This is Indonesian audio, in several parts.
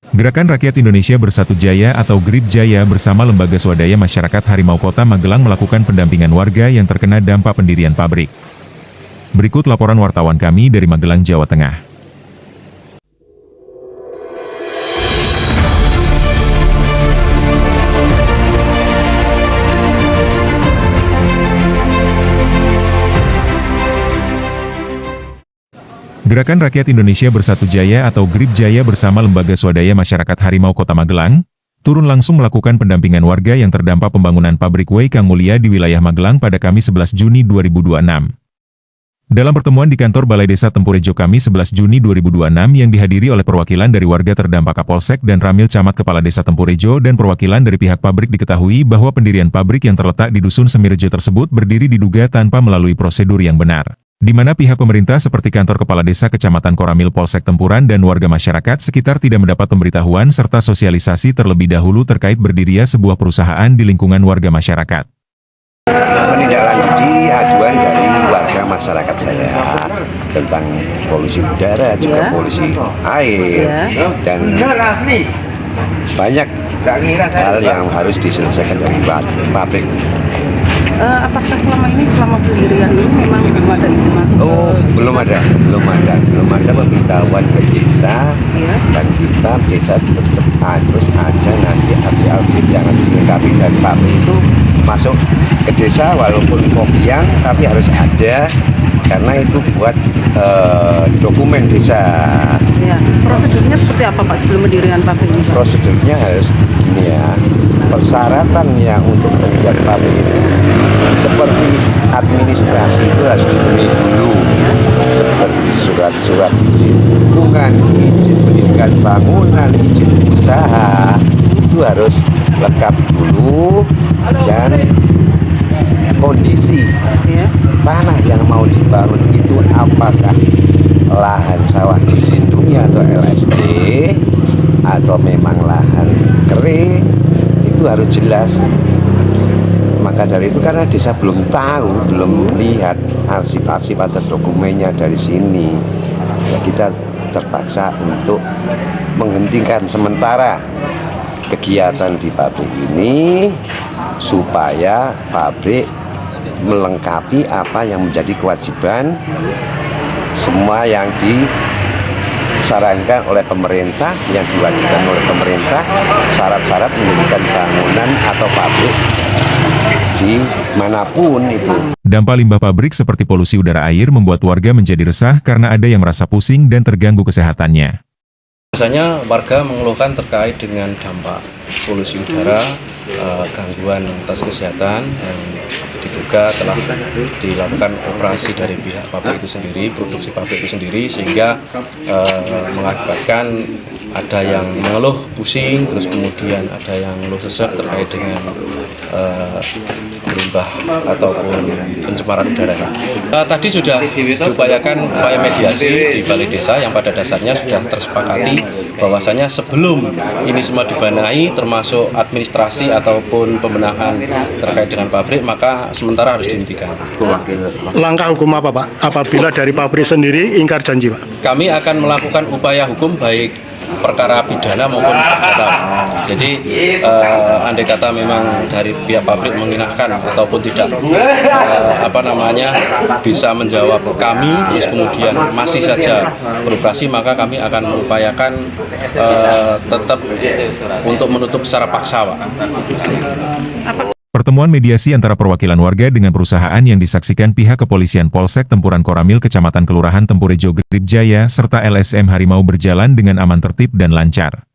Gerakan Rakyat Indonesia Bersatu Jaya atau GRIB Jaya bersama Lembaga Swadaya Masyarakat Harimau Kota Magelang melakukan pendampingan warga yang terkena dampak pendirian pabrik. Berikut laporan wartawan kami dari Magelang, Jawa Tengah. Gerakan Rakyat Indonesia Bersatu Jaya atau GRIB Jaya bersama Lembaga Swadaya Masyarakat Harimau Kota Magelang, turun langsung melakukan pendampingan warga yang terdampak pembangunan pabrik Whey Kang Mulia di wilayah Magelang pada Kamis 11 Juni 2026. Dalam pertemuan di kantor Balai Desa Tempurejo Kamis 11 Juni 2026 yang dihadiri oleh perwakilan dari warga terdampak Kapolsek dan Ramil Camat Kepala Desa Tempurejo dan perwakilan dari pihak pabrik, diketahui bahwa pendirian pabrik yang terletak di Dusun Semirejo tersebut berdiri diduga tanpa melalui prosedur yang benar, di mana pihak pemerintah seperti kantor kepala desa, kecamatan Koramil, Polsek Tempuran, dan warga masyarakat sekitar tidak mendapat pemberitahuan serta sosialisasi terlebih dahulu terkait berdirinya sebuah perusahaan di lingkungan warga masyarakat. Menindaklanjuti aduan dari warga masyarakat saya tentang polusi udara, juga polusi air, dan banyak hal yang harus diselesaikan dari pabrik. Apakah selama pendirian ini memang belum ada izin masuk? Belum ada pemberitahuan ke desa, dan kita desa tetap harus ada nanti arsip yang harus dilengkapi dari pabrik itu masuk ke desa, walaupun kopian tapi harus ada, karena itu buat dokumen desa. Ya. Prosedurnya seperti apa Pak sebelum pendirian pabrik ini? Prosedurnya harus gini ya, persyaratan yang untuk membuat pabrik itu seperti administrasi itu harus dipenuhi dulu, seperti surat-surat izin lingkungan, izin pendidikan bangunan, izin usaha, itu harus lengkap dulu, dan kondisi tanah yang mau dibangun itu apakah lahan sawah dilindungi atau LSD atau memang lahan kering, itu harus jelas. Maka dari itu, karena desa belum tahu, belum lihat arsip-arsip atau dokumennya dari sini, ya kita terpaksa untuk menghentikan sementara kegiatan di pabrik ini supaya pabrik melengkapi apa yang menjadi kewajiban semua yang disarankan oleh pemerintah, yang diwajibkan oleh pemerintah, syarat-syarat mendirikan bangunan atau pabrik di manapun itu. Dampak limbah pabrik seperti polusi udara air membuat warga menjadi resah karena ada yang merasa pusing dan terganggu kesehatannya. Biasanya warga mengeluhkan terkait dengan dampak polusi udara, gangguan atas kesehatan yang diduga telah dilakukan operasi dari pihak pabrik itu sendiri, produksi pabrik itu sendiri, sehingga mengakibatkan ada yang mengeluh pusing, terus kemudian ada yang mengeluh sesak terkait dengan limbah ataupun pencemaran udara. Tadi sudah diupayakan upaya mediasi di Balai Desa yang pada dasarnya sudah tersepakati bahwasanya sebelum ini semua dibenahi, termasuk administrasi ataupun pembenahan terkait dengan pabrik, maka sementara harus dihentikan. Langkah hukum apa Pak apabila dari pabrik sendiri ingkar janji Pak? Kami akan melakukan upaya hukum baik perkara pidana maupun perdata. Jadi andai kata memang dari pihak pabrik mengingatkan ataupun tidak bisa menjawab kami, terus kemudian masih saja beroperasi, maka kami akan mengupayakan tetap untuk menutup secara paksa, Pak. Pertemuan mediasi antara perwakilan warga dengan perusahaan yang disaksikan pihak kepolisian Polsek Tempuran Koramil, Kecamatan Kelurahan Tempurejo, GRIB Jaya, serta LSM Harimau berjalan dengan aman, tertib, dan lancar.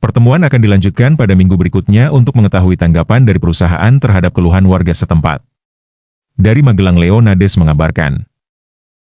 Pertemuan akan dilanjutkan pada minggu berikutnya untuk mengetahui tanggapan dari perusahaan terhadap keluhan warga setempat. Dari Magelang, Leo Nades mengabarkan.